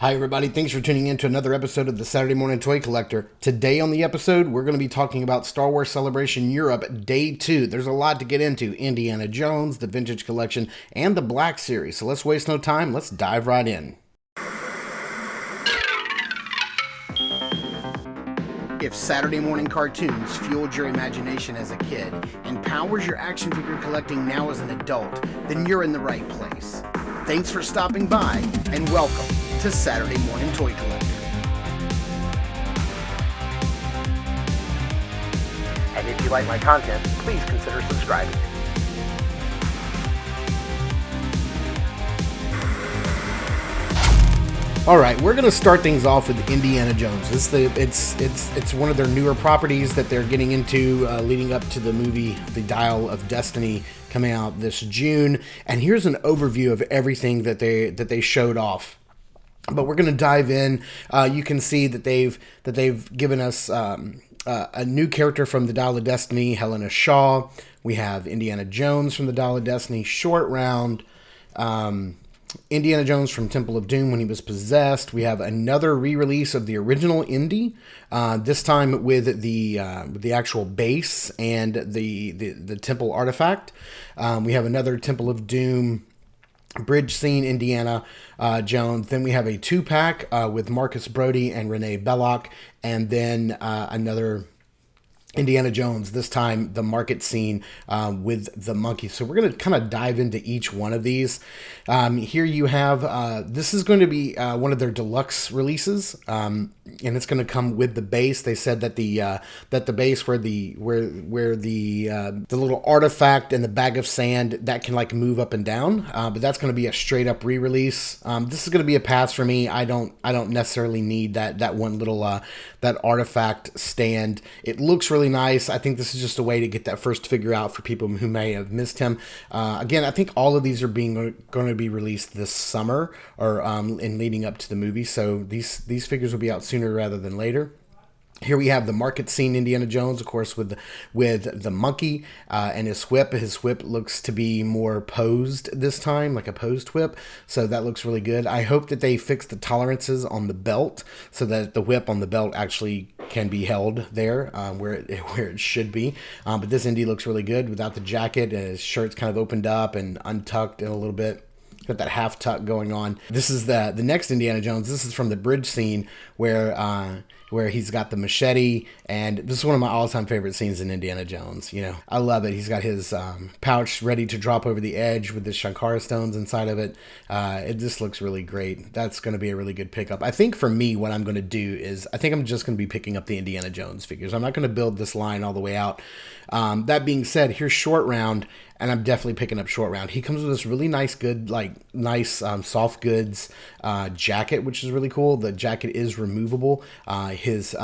Hi, everybody. Thanks for tuning in to another episode of the Saturday Morning Toy Collector. Today on the episode, we're going to be talking about Star Wars Celebration Europe Day 2. There's a lot to get into. Indiana Jones, the Vintage Collection, and the Black Series. So let's waste no time. Let's dive right in. If Saturday morning cartoons fueled your imagination as a kid and powers your action figure collecting now as an adult, then you're in the right place. Thanks for stopping by, and welcome to Saturday Morning Toy Collector. And if you like my content, please consider subscribing. All right, we're going to start things off with Indiana Jones. It's one of their newer properties that they're getting into, leading up to the movie The Dial of Destiny coming out this June. And here's an overview of everything that they showed off. But we're going to dive in. You can see that they've given us a new character from The Dial of Destiny, Helena Shaw. We have Indiana Jones from The Dial of Destiny, Short Round. Indiana Jones from Temple of Doom when he was possessed. We have another re-release of the original Indy, this time with the actual base and the temple artifact. We have another Temple of Doom bridge scene, Indiana Jones. Then we have a 2-pack with Marcus Brody and Renee Belloc, and then another Indiana Jones, this time the market scene with the monkey. So we're going to kind of dive into each one of these. Here you have, this is going to be one of their deluxe releases, and it's going to come with the base. They said that the base where the little artifact and the bag of sand that can like move up and down, but that's going to be a straight up re-release. This is going to be a pass for me. I don't necessarily need that one little that artifact stand. It looks really nice. I think this is just a way to get that first figure out for people who may have missed him. Again, I think all of these are going to be released this summer or in leading up to the movie. So these figures will be out sooner rather than later. Here we have the market scene Indiana Jones, of course, with the monkey and his whip. His whip looks to be more posed this time, like a posed whip. So that looks really good. I hope that they fix the tolerances on the belt so that the whip on the belt actually can be held there where it should be. But this Indy looks really good without the jacket. And his shirt's kind of opened up and untucked in a little bit. Got that half tuck going on. This is the next Indiana Jones. This is from the bridge scene where he's got the machete, and this is one of my all-time favorite scenes in Indiana Jones. You know, I love it. He's got his pouch ready to drop over the edge with the Shankara stones inside of it. It just looks really great. That's going to be a really good pickup. I think for me, what I'm going to do is I think I'm just going to be picking up the Indiana Jones figures. I'm not going to build this line all the way out. That being said, here's Short Round, and I'm definitely picking up Short Round. He comes with this really nice, soft goods jacket, which is really cool. The jacket is removable. His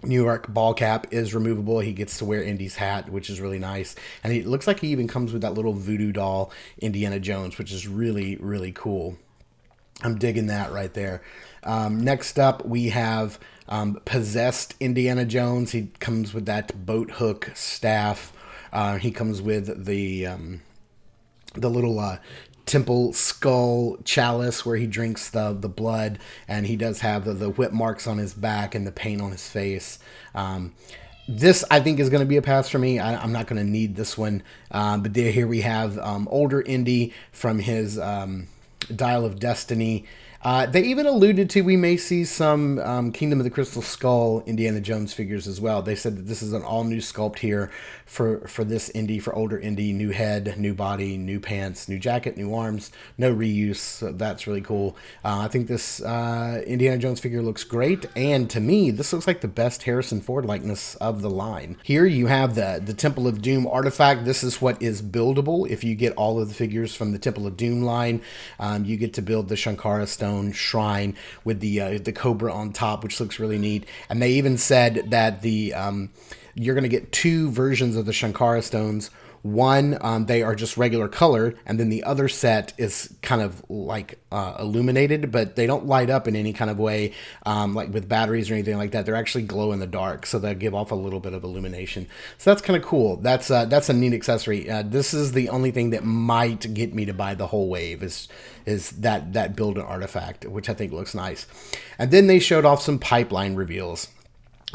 New York ball cap is removable. He gets to wear Indy's hat, which is really nice. And it looks like he even comes with that little voodoo doll Indiana Jones, which is really, really cool. I'm digging that right there. Next up, we have Possessed Indiana Jones. He comes with that boat hook staff. He comes with the little temple skull chalice where he drinks the blood, and he does have the whip marks on his back and the paint on his face. This, I think, is going to be a pass for me. I'm not going to need this one. But here we have older Indy from his Dial of Destiny. They even alluded to we may see some Kingdom of the Crystal Skull Indiana Jones figures as well. They said that this is an all-new sculpt here for this Indy, for older Indy. New head, new body, new pants, new jacket, new arms, no reuse. So that's really cool. I think this Indiana Jones figure looks great, and to me, this looks like the best Harrison Ford likeness of the line. Here you have the Temple of Doom artifact. This is what is buildable. If you get all of the figures from the Temple of Doom line, you get to build the Shankara stone shrine with the cobra on top, which looks really neat. And they even said that you're going to get two versions of the Shankara stones, One, they are just regular color, and then the other set is kind of like illuminated, but they don't light up in any kind of way, like with batteries or anything like that. They're actually glow in the dark, so they give off a little bit of illumination. So that's kind of cool. That's a neat accessory. This is the only thing that might get me to buy the whole wave is that build an artifact, which I think looks nice. And then they showed off some pipeline reveals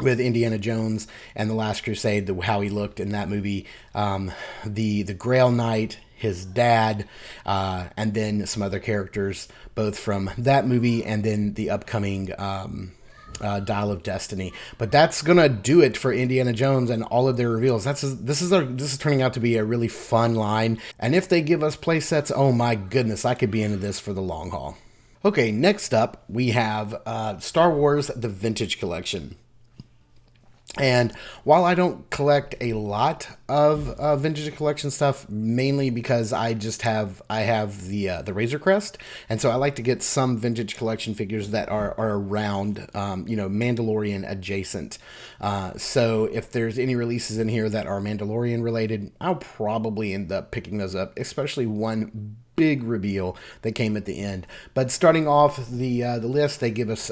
with Indiana Jones and the Last Crusade, how he looked in that movie, the Grail Knight, his dad, and then some other characters, both from that movie and then the upcoming Dial of Destiny. But that's gonna do it for Indiana Jones and all of their reveals. This is turning out to be a really fun line, and if they give us play sets, oh my goodness, I could be into this for the long haul. Okay, next up we have Star Wars: The Vintage Collection. And while I don't collect a lot of vintage collection stuff, mainly because I have the Razor Crest, and so I like to get some vintage collection figures that are around, Mandalorian adjacent. So if there's any releases in here that are Mandalorian related, I'll probably end up picking those up, especially one big reveal that came at the end. But starting off the list, they give us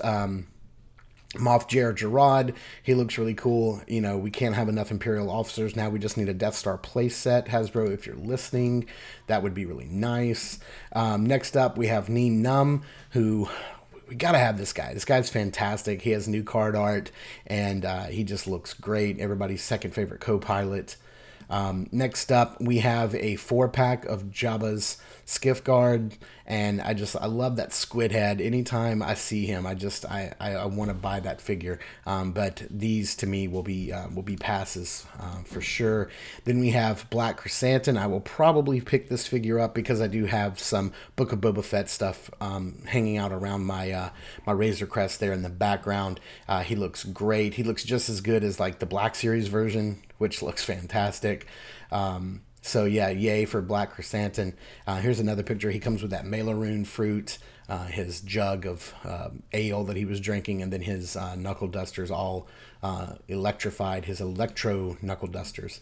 Moff Gerard. He looks really cool. We can't have enough Imperial officers now. We just need a Death Star playset. Hasbro, if you're listening, that would be really nice. Next up, we have Nien Nunb, who we gotta have this guy. This guy's fantastic. He has new card art, and he just looks great. Everybody's second favorite co-pilot. Next up, we have a 4-pack of Jabba's Skiff Guard, and I love that squid head. Anytime I see him, I want to buy that figure. But these to me will be passes for sure. Then we have Black Chrysanthemum. I will probably pick this figure up because I do have some Book of Boba Fett stuff hanging out around my Razor Crest there in the background. He looks great. He looks just as good as like the Black Series version, which looks fantastic. So yeah, yay for Black Chrysanthemum. Here's another picture. He comes with that Melaroon fruit, his jug of ale that he was drinking, and then his knuckle dusters all electrified, his electro knuckle dusters.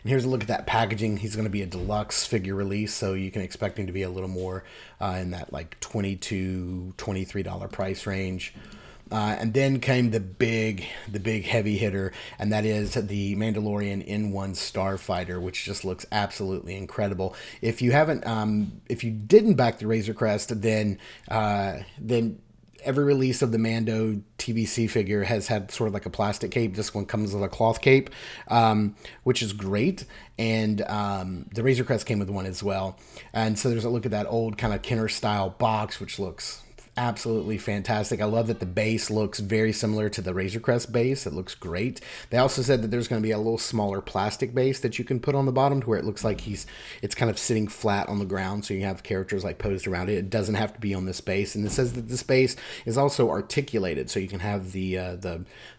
And here's a look at that packaging. He's going to be a deluxe figure release, so you can expect him to be a little more in that like $22, $23 price range. And then came the big heavy hitter, and that is the Mandalorian N1 Starfighter, which just looks absolutely incredible. If you didn't back the Razor Crest, then every release of the Mando TVC figure has had sort of like a plastic cape. This one comes with a cloth cape, which is great. And the Razor Crest came with one as well. And so there's a look at that old kind of Kenner style box, which looks absolutely fantastic. I love that the base looks very similar to the Razor Crest base. It looks great. They also said that there's going to be a little smaller plastic base that you can put on the bottom to where it looks like it's kind of sitting flat on the ground, so you have characters like posed around it. It doesn't have to be on this base. And it says that this base is also articulated, so you can have the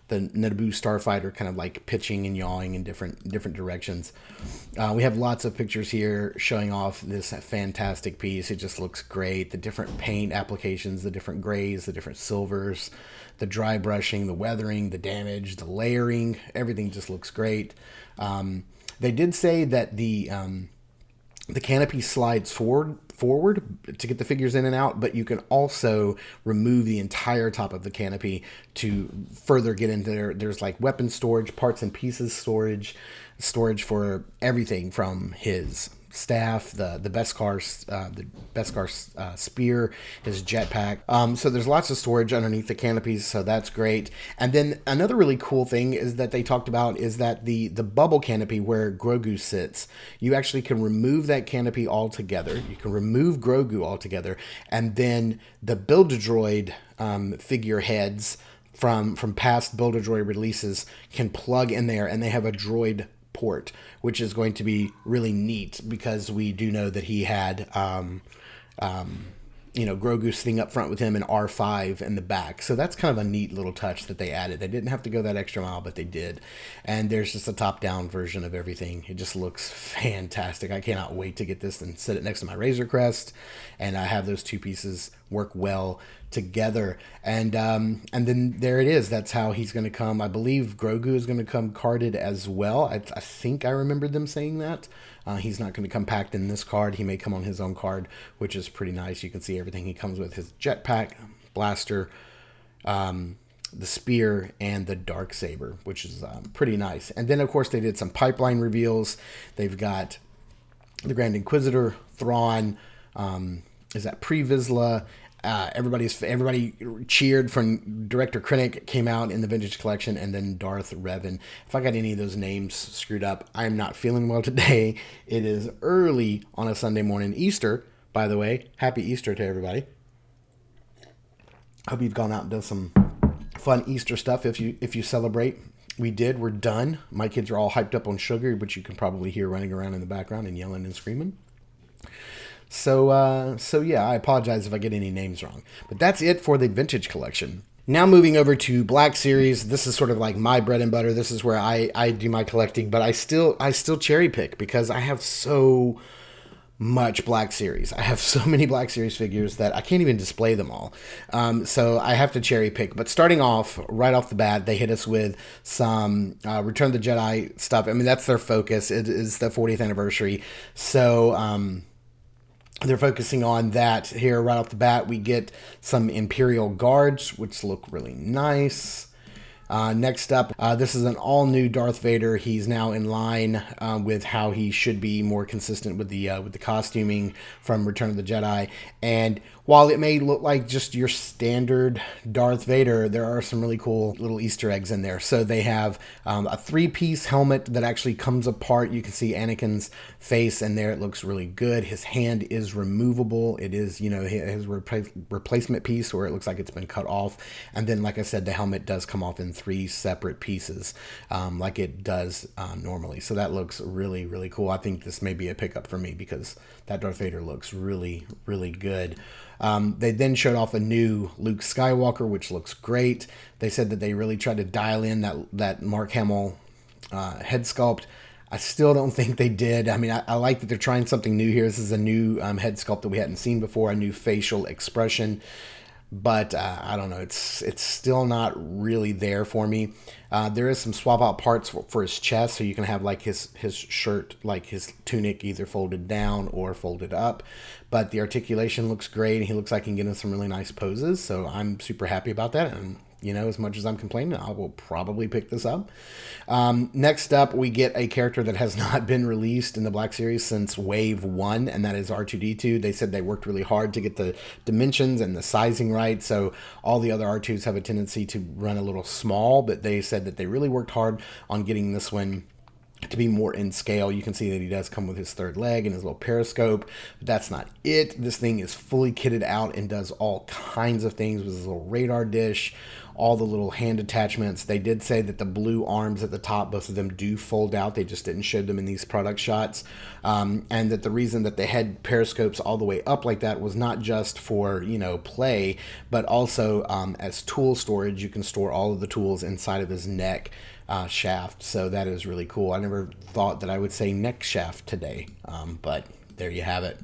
Naboo Starfighter kind of like pitching and yawing in different directions. We have lots of pictures here showing off this fantastic piece. It just looks great. The different paint applications, the different grays, the different silvers, the dry brushing, the weathering, the damage, the layering, everything just looks great. They did say that the canopy slides forward to get the figures in and out, but you can also remove the entire top of the canopy to further get into there. There's like weapon storage, parts and pieces storage for everything from his staff, the Beskar spear, his jetpack. So there's lots of storage underneath the canopies, so that's great. And then another really cool thing is that they talked about is that the bubble canopy where Grogu sits, you actually can remove that canopy altogether. You can remove Grogu altogether, and then the Build-A-Droid figureheads from past Build-A-Droid releases can plug in there, and they have a droid port, which is going to be really neat because we do know that he had Grogu sitting up front with him and R5 in the back. So that's kind of a neat little touch that they added. They didn't have to go that extra mile, but they did. And there's just a top-down version of everything. It just looks fantastic. I cannot wait to get this and set it next to my Razor Crest, and I have those two pieces work well together. And then there it is. That's how he's going to come. I believe Grogu is going to come carded as well. I think I remember them saying that. He's not going to come packed in this card. He may come on his own card, which is pretty nice. You can see everything he comes with: his jetpack, blaster, the spear, and the Darksaber, which is pretty nice. And then, of course, they did some pipeline reveals. They've got the Grand Inquisitor, Thrawn, is that Pre Vizsla. Everybody cheered from Director Krennic came out in the Vintage Collection, and then Darth Revan. If I got any of those names screwed up, I am not feeling well today. It is early on a Sunday morning. Easter, by the way. Happy Easter to everybody. Hope you've gone out and done some fun Easter stuff if you celebrate. We did. We're done. My kids are all hyped up on sugar, but you can probably hear running around in the background and yelling and screaming. So yeah, I apologize if I get any names wrong. But that's it for the Vintage Collection. Now moving over to Black Series. This is sort of like my bread and butter. This is where I do my collecting, but I still cherry pick because I have so much Black Series. I have so many Black Series figures that I can't even display them all. So I have to cherry pick. But starting off, right off the bat, they hit us with some Return of the Jedi stuff. I mean, that's their focus. It is the 40th anniversary. So they're focusing on that here right off the bat. We get some Imperial Guards, which look really nice. Next up, this is an all-new Darth Vader. He's now in line with how he should be, more consistent with the costuming from Return of the Jedi. And while it may look like just your standard Darth Vader, there are some really cool little Easter eggs in there. So they have a 3-piece helmet that actually comes apart. You can see Anakin's face in there. It looks really good. His hand is removable. It is, his replacement piece where it looks like it's been cut off. And then, like I said, the helmet does come off in 3 separate pieces like it does normally. So that looks really, really cool. I think this may be a pickup for me because that Darth Vader looks really, really good. They then showed off a new Luke Skywalker, which looks great. They said that they really tried to dial in that Mark Hamill head sculpt. I still don't think they did. I mean, I like that they're trying something new here. This is a new head sculpt that we hadn't seen before, a new facial expression. But I don't know. It's still not really there for me. There is some swap out parts for his chest, so you can have like his shirt, like his tunic, either folded down or folded up. But the articulation looks great, and he looks like he can get in some really nice poses. So I'm super happy about that. And as much as I'm complaining, I will probably pick this up. Next up, we get a character that has not been released in the Black Series since Wave 1, and that is R2-D2. They said they worked really hard to get the dimensions and the sizing right, so all the other R2s have a tendency to run a little small, but they said that they really worked hard on getting this one to be more in scale. You can see that he does come with his third leg and his little periscope, but that's not it. This thing is fully kitted out and does all kinds of things with his little radar dish, all the little hand attachments. They did say that the blue arms at the top, both of them do fold out. They just didn't show them in these product shots. And that the reason that they had periscopes all the way up like that was not just for, play, but also as tool storage. You can store all of the tools inside of his neck shaft. So that is really cool. I never thought that I would say neck shaft today, but there you have it.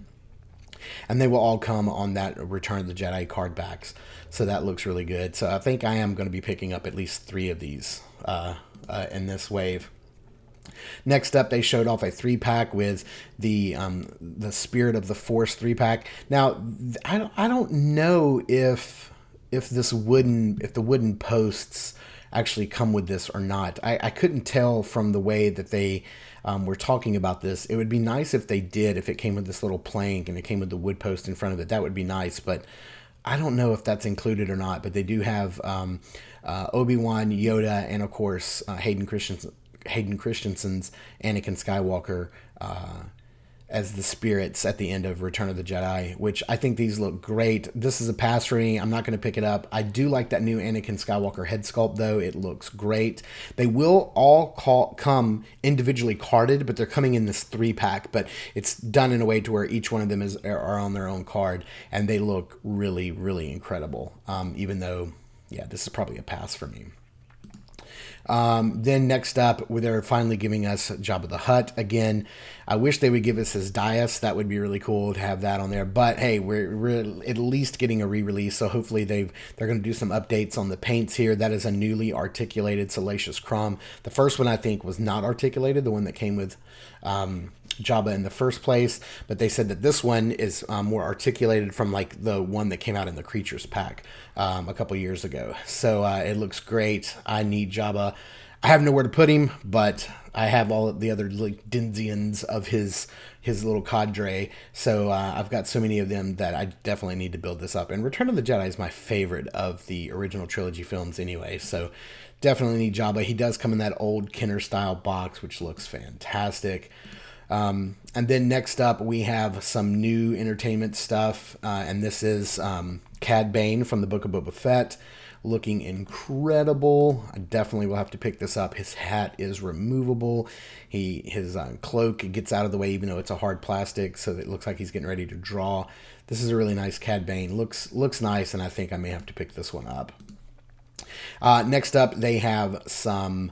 And they will all come on that Return of the Jedi card backs. So that looks really good. So I think I am going to be picking up at least 3 of these in this wave. Next up, they showed off a 3-pack with the Spirit of the Force 3-pack. Now, I don't know if the wooden posts actually come with this or not. I couldn't tell from the way that they were talking about this. It would be nice if they did, if it came with this little plank and it came with the wood post in front of it. That would be nice, but I don't know if that's included or not. But they do have Obi-Wan, Yoda, and of course Hayden Christensen's Anakin Skywalker as the spirits at the end of Return of the Jedi, which I think these look great. This is a pass for me. I'm not going to pick it up. I do like that new Anakin Skywalker head sculpt, though. It looks great. They will all come individually carded, but they're coming in this 3-pack, but it's done in a way to where each one of them are on their own card, and they look really, really incredible, even though, yeah, this is probably a pass for me. Then next up, they're finally giving us Jabba the Hutt again. I wish they would give us his dais. That would be really cool to have that on there. But hey, we're at least getting a re-release, so hopefully they're going to do some updates on the paints here. That is a newly articulated Salacious Crumb. The first one I think was not articulated, the one that came with Jabba in the first place, but they said that this one is more articulated from like the one that came out in the Creatures pack a couple years ago. So it looks great. I need Jabba. I have nowhere to put him, but I have all the other like Dinzians of his little cadre. So I've got so many of them that I definitely need to build this up. And Return of the Jedi is my favorite of the original trilogy films anyway. So definitely need Jabba. He does come in that old Kenner style box, which looks fantastic. And then next up, we have some new entertainment stuff. And this is Cad Bane from the Book of Boba Fett. Looking incredible. I definitely will have to pick this up. His hat is removable. His cloak gets out of the way, even though it's a hard plastic, so it looks like he's getting ready to draw. This is a really nice Cad Bane. Looks nice, and I think I may have to pick this one up. Next up, they have some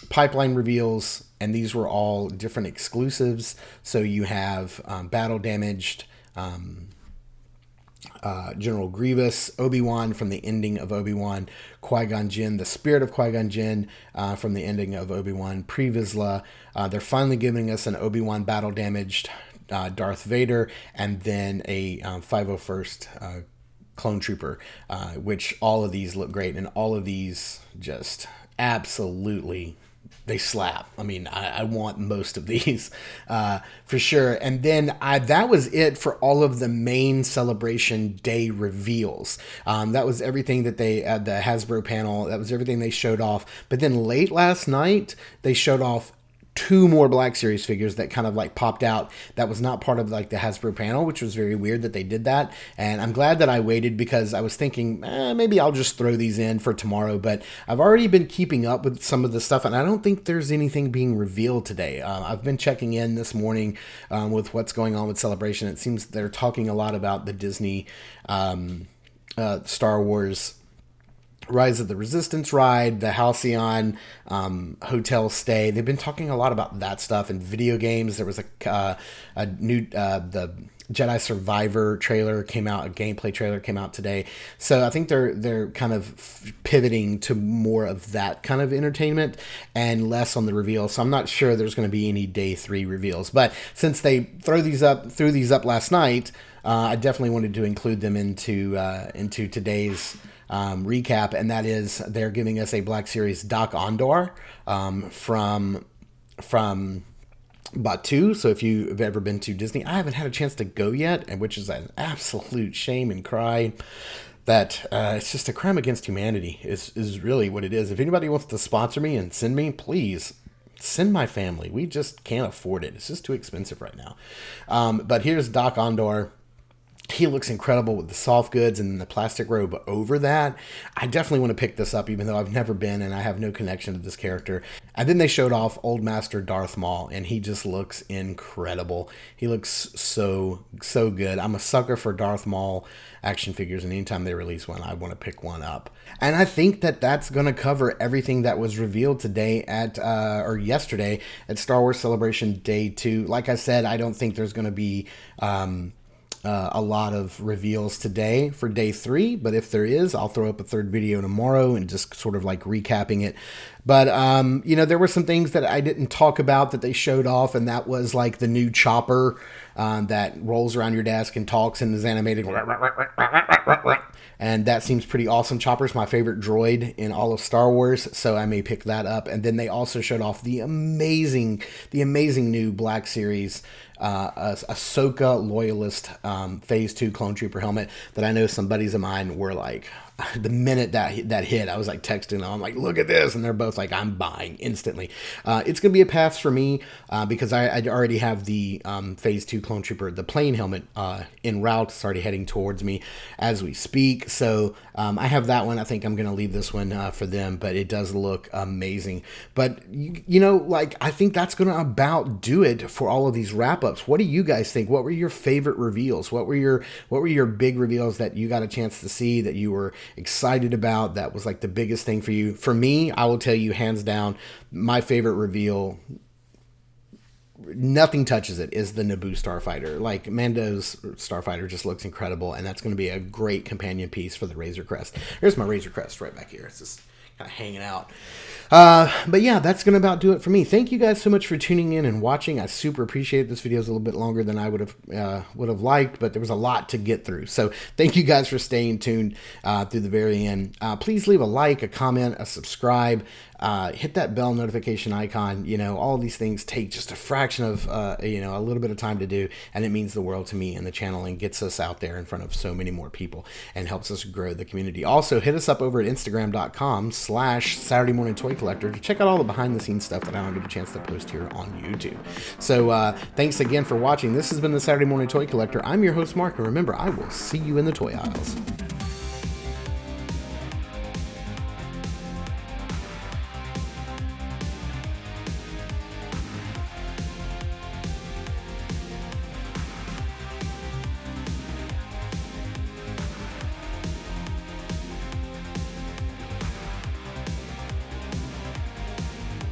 pipeline reveals, and these were all different exclusives. So you have battle damaged. General Grievous, Obi-Wan from the ending of Obi-Wan, Qui-Gon Jinn, the spirit of Qui-Gon Jinn from the ending of Obi-Wan, Pre-Vizsla. They're finally giving us an Obi-Wan battle damaged Darth Vader, and then a 501st Clone Trooper, which all of these look great, and all of these just absolutely, they slap. I mean, I want most of these for sure. And then that was it for all of the main Celebration Day reveals. That was everything that they, the Hasbro panel, that was everything they showed off. But then late last night, they showed off 2 more Black Series figures that kind of like popped out. That was not part of like the Hasbro panel, which was very weird that they did that. And I'm glad that I waited, because I was thinking maybe I'll just throw these in for tomorrow. But I've already been keeping up with some of the stuff, and I don't think there's anything being revealed today. I've been checking in this morning with what's going on with Celebration. It seems they're talking a lot about the Disney Star Wars Rise of the Resistance ride, the Halcyon hotel stay. They've been talking a lot about that stuff in video games. There was a new the Jedi Survivor trailer came out, a gameplay trailer came out today. So I think they're kind of pivoting to more of that kind of entertainment and less on the reveal. So I'm not sure there's going to be any day 3 reveals. But since they threw these up last night, I definitely wanted to include them into today's recap, and that is they're giving us a Black Series Doc Ondar from Batu. So if you've ever been to Disney, I haven't had a chance to go yet, and which is an absolute shame and cry. That it's just a crime against humanity is really what it is. If anybody wants to sponsor me and send me, please send my family. We just can't afford it. It's just too expensive right now. But here's Doc Ondar. He looks incredible with the soft goods and the plastic robe over that. I definitely want to pick this up, even though I've never been and I have no connection to this character. And then they showed off Old Master Darth Maul, and he just looks incredible. He looks so good. I'm a sucker for Darth Maul action figures, and anytime they release one, I want to pick one up. And I think that that's going to cover everything that was revealed today or yesterday at Star Wars Celebration Day 2. Like I said, I don't think there's going to be a lot of reveals today for day 3, but if there is, I'll throw up a third video tomorrow and just sort of like recapping it. But there were some things that I didn't talk about that they showed off, and that was like the new chopper that rolls around your desk and talks and is animated. And that seems pretty awesome. Chopper's my favorite droid in all of Star Wars, so I may pick that up. And then they also showed off the amazing new Black Series Ahsoka Loyalist Phase 2 Clone Trooper helmet that I know some buddies of mine were like, the minute that hit, I was like texting them. I'm like, look at this. And they're both like, I'm buying instantly. It's going to be a pass for me because I already have the Phase 2 Clone Trooper, the plain helmet en route. It's already heading towards me as we speak. So I have that one. I think I'm going to leave this one for them, but it does look amazing. But, you know, like, I think that's going to about do it for all of these wrap-ups. What do you guys think? What were your favorite reveals? What were your big reveals that you got a chance to see that you were excited about, that was like the biggest thing for you? For me, I will tell you hands down, my favorite reveal, nothing touches it, is the Naboo Starfighter. Like, Mando's Starfighter just looks incredible, and that's going to be a great companion piece for the Razor Crest. There's my Razor Crest right back here. It's just kind of hanging out. But yeah, that's going to about do it for me. Thank you guys so much for tuning in and watching. I super appreciate it. This video is a little bit longer than I would have liked, but there was a lot to get through. So thank you guys for staying tuned through the very end. Please leave a like, a comment, a subscribe. Hit that bell notification icon. You know, all these things take just a fraction of, you know, a little bit of time to do, and it means the world to me and the channel, and gets us out there in front of so many more people and helps us grow the community. Also, hit us up over at Instagram.com/Saturday Morning Toy Collector to check out all the behind the scenes stuff that I don't get a chance to post here on YouTube. So thanks again for watching. This has been the Saturday Morning Toy Collector. I'm your host, Mark, and remember, I will see you in the toy aisles.